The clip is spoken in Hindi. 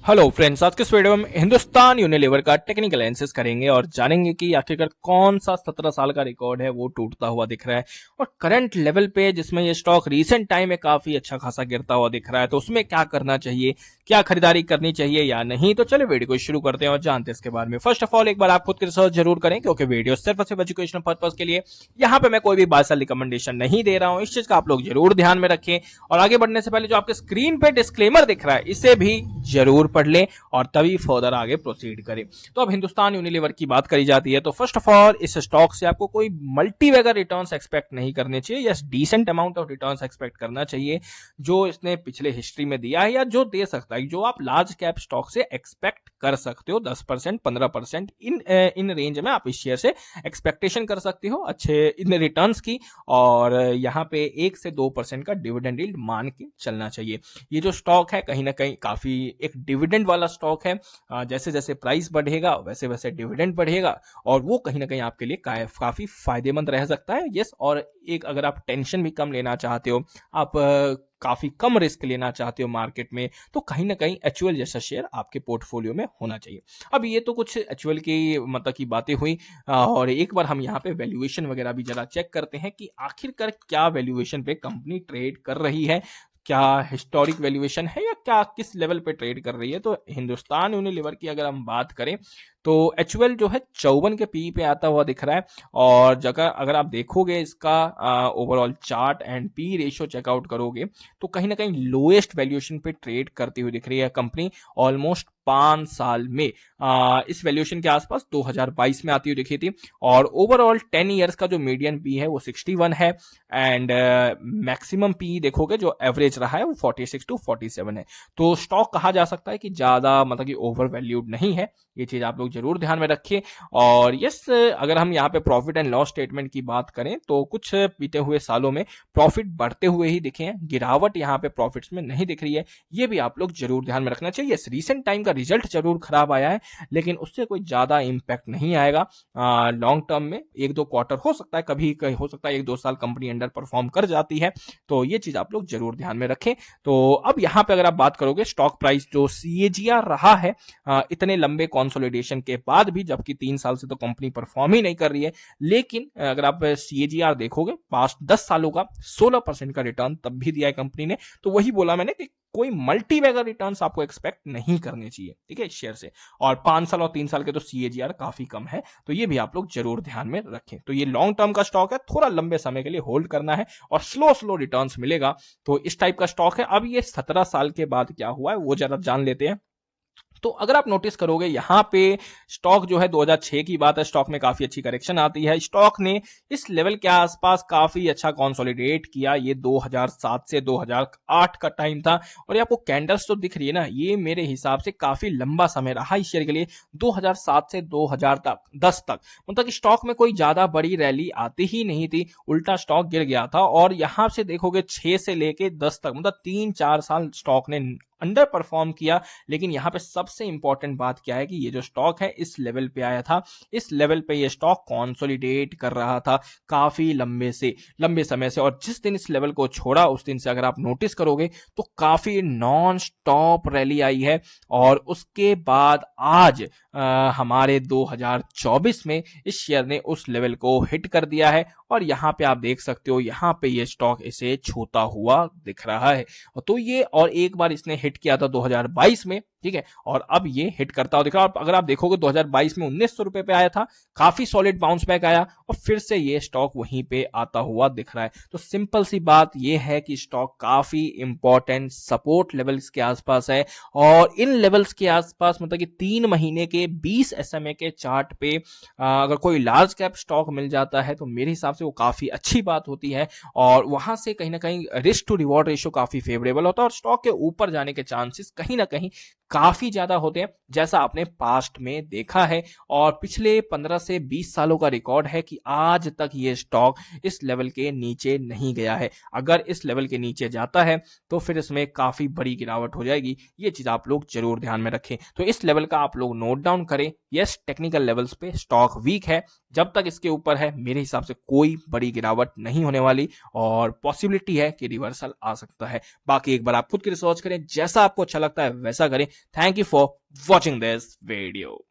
हेलो फ्रेंड्स, आज के इस वीडियो में हिंदुस्तान यूनिलीवर का टेक्निकल एनालिसिस करेंगे और जानेंगे कि आखिरकार कौन सा 17 साल का रिकॉर्ड है वो टूटता हुआ दिख रहा है और करंट लेवल पे जिसमें ये स्टॉक रीसेंट टाइम में काफी अच्छा खासा गिरता हुआ दिख रहा है, तो उसमें क्या करना चाहिए, क्या खरीदारी करनी चाहिए या नहीं। तो चलिए वीडियो को शुरू करते हैं और जानते हैं इसके बारे में। फर्स्ट ऑफ ऑल एक बार आप खुद की रिसर्च जरूर करें क्योंकि वीडियो सिर्फ और सिर्फ एजुकेशनल पर्पज के लिए, यहाँ पे मैं कोई भी बाय सेल रिकमेंडेशन नहीं दे रहा हूँ। इस चीज का आप लोग जरूर ध्यान में रखें और आगे बढ़ने से पहले जो आपके स्क्रीन पे डिस्क्लेमर दिख रहा है इसे भी जरूर पढ़ लें और तभी फर्दर आगे प्रोसीड करें। तो अब हिंदुस्तान यूनिलीवर की बात करी जाती है तो फर्स्ट ऑफ ऑल इस स्टॉक से आपको कोई मल्टीबैगर रिटर्न्स एक्सपेक्ट नहीं करने चाहिए, yes decent amount of returns expect करना चाहिए जो इसने पिछले हिस्ट्री में दिया है या जो दे सकता है, जो आप लार्ज कैप स्टॉक से एक्सपेक्ट कर सकते हो। 10% 15% इन रेंज में आप इस शेयर से एक्सपेक्टेशन कर सकते हो अच्छे इन रिटर्न्स की, और यहाँ पे 1 से 2% का डिविडेंड यील्ड मान के चलना चाहिए। ये जो स्टॉक है कहीं ना कहीं काफी एक डिविडेंड वाला स्टॉक है। जैसे जैसे प्राइस बढ़ेगा वैसे वैसे डिविडेंड बढ़ेगा और वो कहीं ना कहीं आपके लिए काफी फायदेमंद रह सकता है। यस, और एक अगर आप टेंशन भी कम लेना चाहते हो, आप काफी कम रिस्क लेना चाहते हो मार्केट में, तो कहीं ना कहीं एचयूएल जैसा शेयर आपके पोर्टफोलियो में होना चाहिए। अब ये तो कुछ एचयूएल की मतलब की बातें हुई और एक बार हम यहाँ पे वैल्यूएशन वगैरह भी जरा चेक करते हैं कि आखिरकार क्या वैल्यूएशन पे कंपनी ट्रेड कर रही है, क्या हिस्टोरिक वैल्यूएशन है या क्या किस लेवल पे ट्रेड कर रही है। तो हिंदुस्तान यूनिलीवर की अगर हम बात करें तो एचयूएल जो है 54 के पी पे आता हुआ दिख रहा है और जगह अगर आप देखोगे इसका overall chart and P ratio check out करोगे तो कहीं ना कहीं लोएस्ट वैल्यूएशन पे ट्रेड करती हुई दिख रही है कंपनी। ऑलमोस्ट 5 साल में इस वैल्यूएशन के आसपास 2022 में आती हुई दिखी थी और ओवरऑल 10 इयर्स का जो मीडियन पी है वो 61 है एंड मैक्सिमम पी देखोगे जो एवरेज रहा है वो 46 टू 47 है। तो स्टॉक कहा जा सकता है कि ज्यादा मतलब कि ओवर वैल्यूड नहीं है, ये चीज आप लोग जरूर ध्यान में रखिए। और यस, अगर हम यहाँ पे प्रॉफिट एंड लॉस स्टेटमेंट की बात करें तो कुछ बीते हुए सालों में प्रॉफिट बढ़ते हुए ही दिखे हैं, गिरावट यहाँ पे प्रॉफिट्स में नहीं दिख रही है, ये भी आप लोग जरूर ध्यान में रखना चाहिए। यस, रीसेंट टाइम का रिजल्ट जरूर खराब आया है लेकिन उससे कोई ज्यादा इंपैक्ट नहीं आएगा। लॉन्ग टर्म में 1-2 क्वार्टर हो सकता है, कभी हो सकता है 1-2 साल कंपनी अंडर परफॉर्म कर जाती है, तो ये चीज आप लोग जरूर ध्यान में रखें। तो अब यहाँ पे अगर आप बात करोगे स्टॉक प्राइस जो सीएजीआर रहा है इतने लंबे कंसोलिडेशन के बाद भी, जबकि 3 साल से तो कंपनी परफॉर्म ही नहीं कर रही है, लेकिन अगर आप सीएजीआर देखोगे पास्ट 10 सालों का 16% का रिटर्न तब भी दिया है कंपनी ने। तो वही बोला मैंने कि कोई मल्टी बैगर रिटर्न्स आपको एक्सपेक्ट नहीं करने चाहिए, ठीक है, इस शेयर से। और 5 साल और 3 साल के तो सीएजीआर काफी कम है, तो ये भी आप लोग जरूर ध्यान में रखें। तो ये लॉन्ग टर्म का स्टॉक है, थोड़ा लंबे समय के लिए होल्ड करना है और स्लो स्लो रिटर्न्स मिलेगा, तो इस टाइप का स्टॉक है। अब ये 17 साल के बाद क्या हुआ है वो जरा जान लेते हैं। तो अगर आप नोटिस करोगे यहाँ पे स्टॉक जो है 2006 की बात है, स्टॉक में काफी अच्छी करेक्शन आती है, स्टॉक ने इस लेवल के आसपास काफी अच्छा कंसोलिडेट किया। ये 2007 से 2008 का टाइम था और ये आपको कैंडल्स तो दिख रही है ना, ये मेरे हिसाब से काफी लंबा समय रहा इस शेयर के लिए, 2007 से 2010 तक। मतलब कि स्टॉक में कोई ज्यादा बड़ी रैली आती ही नहीं थी, उल्टा स्टॉक गिर गया था। और यहां से देखोगे 6 से लेके 10 तक मतलब 3-4 साल स्टॉक ने अंडर परफॉर्म किया। लेकिन यहाँ पे सबसे इंपॉर्टेंट बात क्या है कि ये जो स्टॉक है इस लेवल पे आया था, इस लेवल पे ये स्टॉक कंसोलिडेट कर रहा था काफी लंबे समय से, और जिस दिन इस लेवल को छोड़ा उस दिन से अगर आप नोटिस करोगे तो काफी नॉन स्टॉप रैली आई है। और उसके बाद आज हमारे 2024 में इस शेयर ने उस लेवल को हिट कर दिया है और यहाँ पे आप देख सकते हो, यहाँ पे ये स्टॉक इसे छूता हुआ दिख रहा है। तो ये और एक बार इसने हिट किया था 2022 में, ठीक है, और अब ये हिट करता हुआ दिख रहा है। अगर आप देखोगे 2022 में 1900 रुपए पे आया था, काफी सॉलिड बाउंस बैक आया और फिर से ये स्टॉक वहीं पे आता हुआ दिख रहा है। तो सिंपल सी बात ये है कि स्टॉक काफी इंपॉर्टेंट सपोर्ट लेवल्स के आसपास है और इन लेवल्स के आसपास मतलब कि 3 महीने के 20 SMA के चार्ट पे अगर कोई लार्ज कैप स्टॉक मिल जाता है तो मेरे हिसाब से वो काफी अच्छी बात होती है और वहां से कहीं ना कहीं रिस्क टू रिवॉर्ड रेशियो काफी फेवरेबल होता है और स्टॉक के ऊपर जाने के चांसेस कहीं ना कहीं काफी ज्यादा होते हैं, जैसा आपने पास्ट में देखा है। और पिछले 15 से 20 सालों का रिकॉर्ड है कि आज तक ये स्टॉक इस लेवल के नीचे नहीं गया है। अगर इस लेवल के नीचे जाता है तो फिर इसमें काफी बड़ी गिरावट हो जाएगी, ये चीज आप लोग जरूर ध्यान में रखें। तो इस लेवल का आप लोग नोट डाउन करें। यस, टेक्निकल लेवल्स पे स्टॉक वीक है, जब तक इसके ऊपर है मेरे हिसाब से कोई बड़ी गिरावट नहीं होने वाली और पॉसिबिलिटी है कि रिवर्सल आ सकता है। बाकी एक बार आप खुद की रिसर्च करें, जैसा आपको अच्छा लगता है वैसा करें। Thank you for watching this video.